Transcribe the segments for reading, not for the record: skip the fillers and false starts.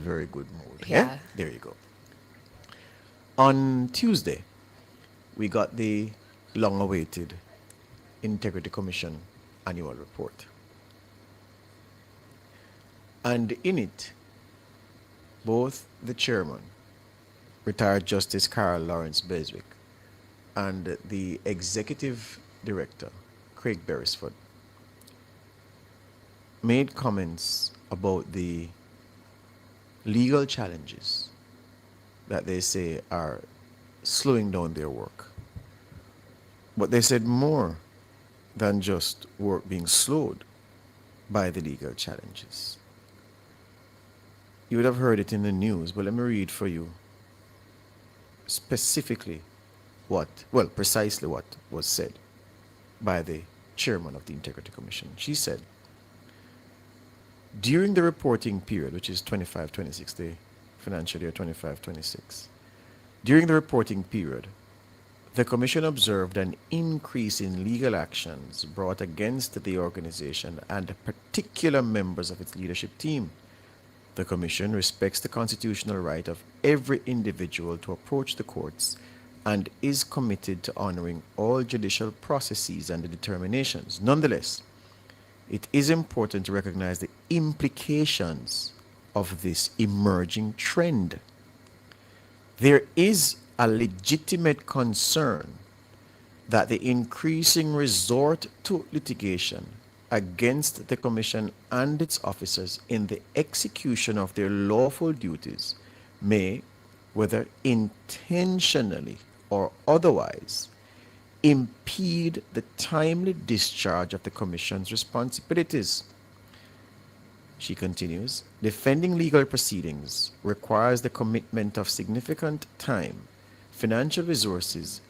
very good mood. Yeah? Yeah. There you go. On Tuesday, we got the long awaited Integrity Commission annual report. And in it, both the chairman, retired Justice Carl Lawrence Beswick, and the executive director, Craig Beresford, made comments about the legal challenges that they say are slowing down their work. But they said more than just work being slowed by the legal challenges. You would have heard it in the news, but let me read for you specifically precisely what was said by the chairman of the Integrity Commission. She said, during the reporting period, which is 25-26, the financial year 25-26, during the reporting period, the Commission observed an increase in legal actions brought against the organization and particular members of its leadership team. The Commission respects the constitutional right of every individual to approach the courts and is committed to honoring all judicial processes and determinations. Nonetheless, it is important to recognize the implications of this emerging trend. There is a legitimate concern that the increasing resort to litigation against the Commission and its officers in the execution of their lawful duties may, whether intentionally or otherwise, impede the timely discharge of the Commission's responsibilities. She continues, defending legal proceedings requires the commitment of significant time, financial resources,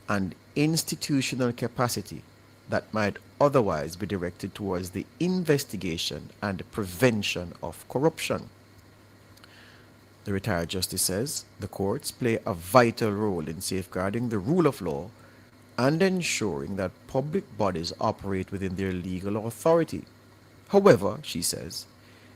and institutional capacity that might otherwise be directed towards the investigation and prevention of corruption. The retired justice says the courts play a vital role in safeguarding the rule of law and ensuring that public bodies operate within their legal authority. However, she says,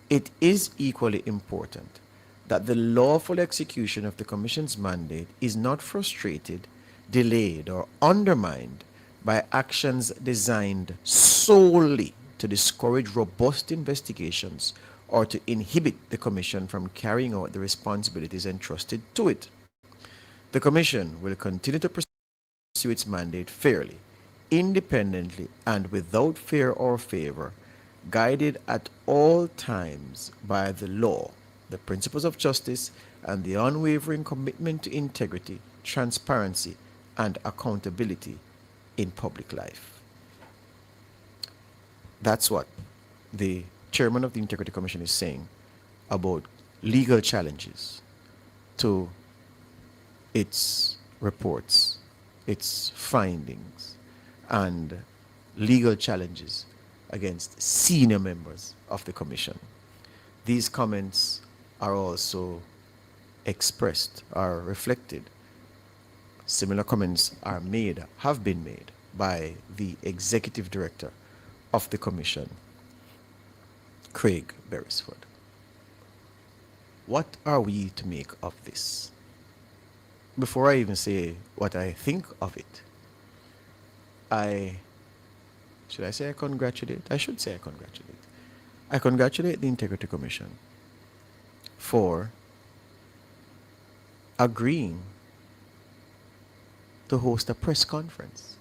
it is equally important that the lawful execution of the Commission's mandate is not frustrated, delayed, or undermined by actions designed solely to discourage robust investigations or to inhibit the Commission from carrying out the responsibilities entrusted to it. The Commission will continue to pursue its mandate fairly, independently, and without fear or favor, guided at all times by the law, the principles of justice, and the unwavering commitment to integrity, transparency, and accountability in public life. That's what the chairman of the Integrity Commission is saying about legal challenges to its reports, its findings, and legal challenges against senior members of the Commission. These comments are also expressed, are reflected. Similar comments have been made by the executive director of the Commission, Craig Beresford. What are we to make of this? Before I even say what I think of it, I should I say I congratulate? I should say I congratulate. I congratulate the Integrity Commission for agreeing to host a press conference.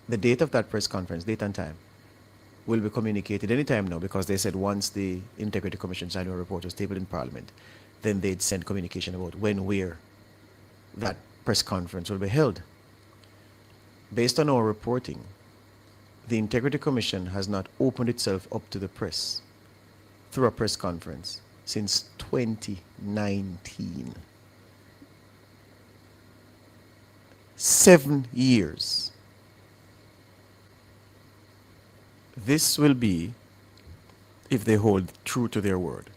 The date of that press conference, date and time, will be communicated anytime now because they said once the Integrity Commission's annual report was tabled in Parliament, then they'd send communication about when, where that press conference will be held. Based on our reporting, the Integrity Commission has not opened itself up to the press through a press conference since 2019. 7 years. This will be, if they hold true to their word,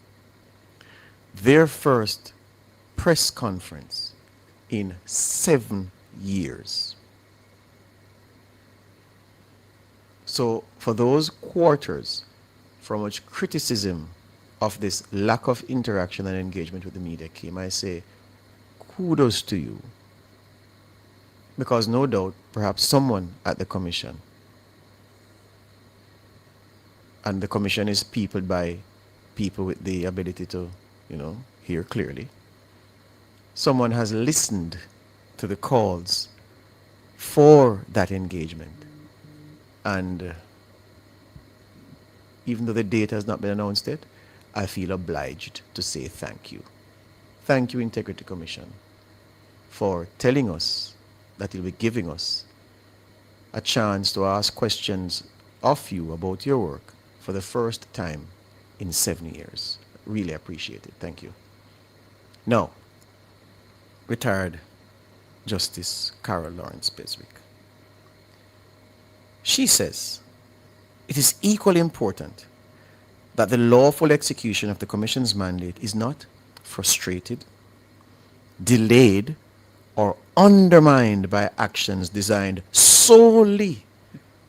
their first press conference in 7 years. So for those quarters from which criticism of this lack of interaction and engagement with the media came, I say, kudos to you. Because no doubt, perhaps someone at the commission, and the commission is peopled by people with the ability to, hear clearly. Someone has listened to the calls for that engagement. And even though the date has not been announced yet, I feel obliged to say thank you. Thank you, Integrity Commission, for telling us that you'll be giving us a chance to ask questions of you about your work for the first time in 7 years. Really appreciate it. Thank you. Now, retired Justice Carol Lawrence Beswick. She says, it is equally important that the lawful execution of the Commission's mandate is not frustrated, delayed, or undermined by actions designed solely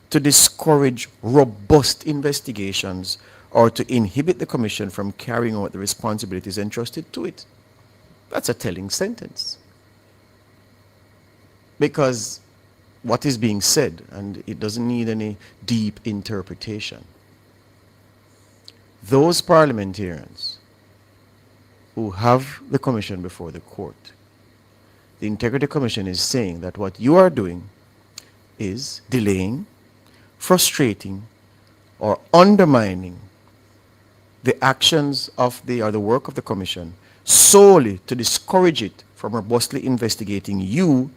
to discourage robust investigations or to inhibit the Commission from carrying out the responsibilities entrusted to it. That's a telling sentence. Because what is being said, and it doesn't need any deep interpretation, those parliamentarians who have the Commission before the court, the Integrity Commission is saying that what you are doing is delaying, frustrating, or undermining the actions of the work of the Commission solely to discourage it from robustly investigating you,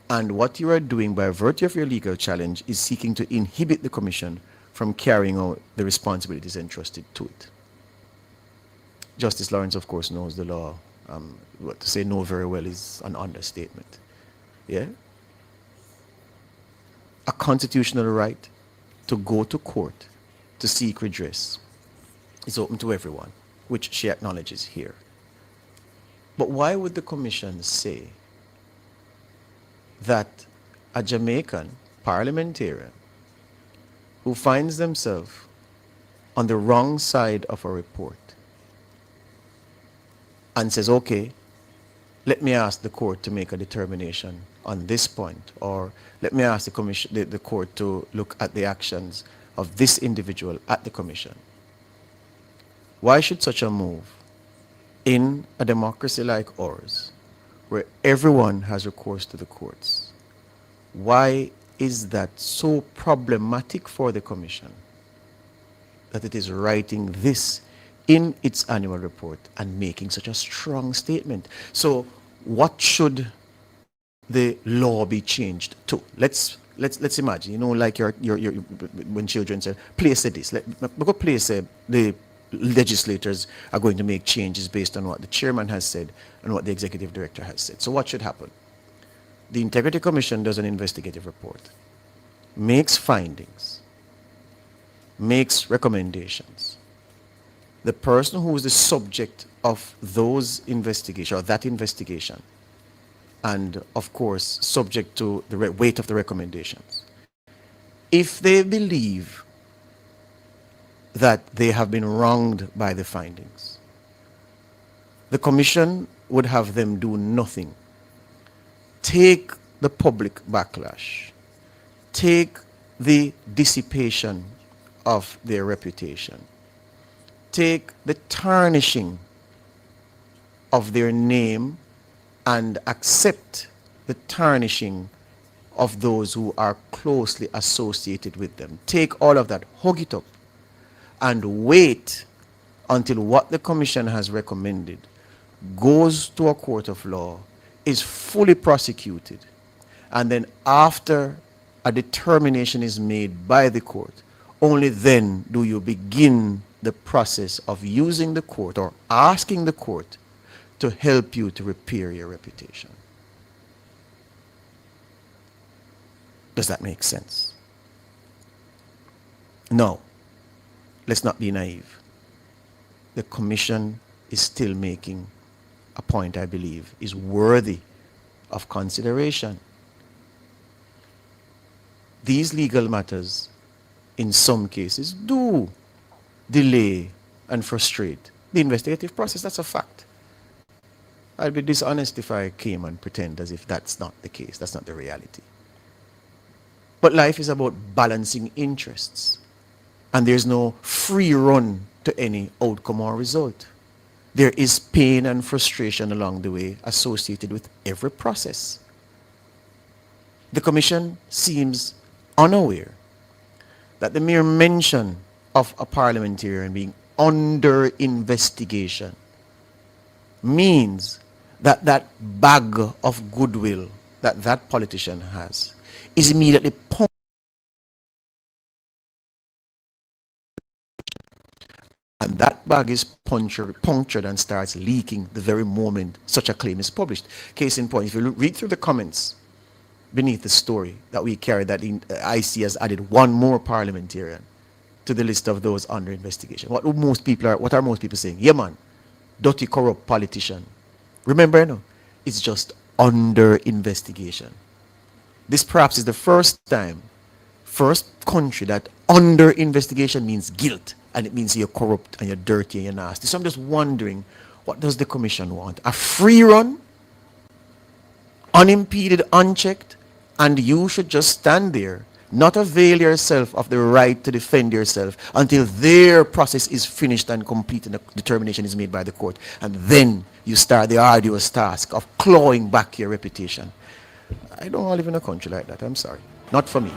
and what you are doing by virtue of your legal challenge is seeking to inhibit the Commission from carrying out the responsibilities entrusted to it. Justice Lawrence, of course, knows the law. To say know very well is an understatement. Yeah? A constitutional right to go to court to seek redress is open to everyone, which she acknowledges here. But why would the Commission say that a Jamaican parliamentarian who finds themselves on the wrong side of a report and says, okay, let me ask the court to make a determination on this point, or let me ask the court to look at the actions of this individual at the Commission? Why should such a move in a democracy like ours, where everyone has recourse to the courts, why is that so problematic for the Commission that it is writing this in its annual report and making such a strong statement? So what should the law be changed to? Let's imagine, like your when children say, place this. Go place the legislators are going to make changes based on what the chairman has said and what the executive director has said. So what should happen? The Integrity Commission does an investigative report, makes findings, makes recommendations. The person who is the subject of those investigations, or that investigation, and of course subject to the weight of the recommendations, if they believe that they have been wronged by the findings, the Commission would have them do nothing. Take the public backlash, take the dissipation of their reputation, take the tarnishing of their name, and accept the tarnishing of those who are closely associated with them. Take all of that, hug it up, and wait until what the Commission has recommended goes to a court of law, is fully prosecuted, and then after a determination is made by the court, only then do you begin the process of using the court or asking the court to help you to repair your reputation. Does that make sense? No. Let's not be naive. The Commission is still making a point, I believe, is worthy of consideration. These legal matters, in some cases, do delay and frustrate the investigative process. That's a fact. I'd be dishonest if I came and pretend as if that's not the case. That's not the reality. But life is about balancing interests. And there's no free run to any outcome or result. There is pain and frustration along the way associated with every process. The Commission seems unaware that the mere mention of a parliamentarian being under investigation means that that bag of goodwill that that politician has is immediately pumped, and that bag is punctured and starts leaking the very moment such a claim is published. Case in point, if you read through the comments beneath the story that we carried, that the IC has added one more parliamentarian to the list of those under investigation. What are most people saying? Yeah, man, dirty, corrupt politician. Remember, it's just under investigation. This perhaps is the first country that under investigation means guilt, and it means you're corrupt and you're dirty and you're nasty. So I'm just wondering, what does the Commission want? A free run, unimpeded, unchecked, and you should just stand there, not avail yourself of the right to defend yourself until their process is finished and complete and a determination is made by the court. And then you start the arduous task of clawing back your reputation. I don't want to live in a country like that. I'm sorry. Not for me.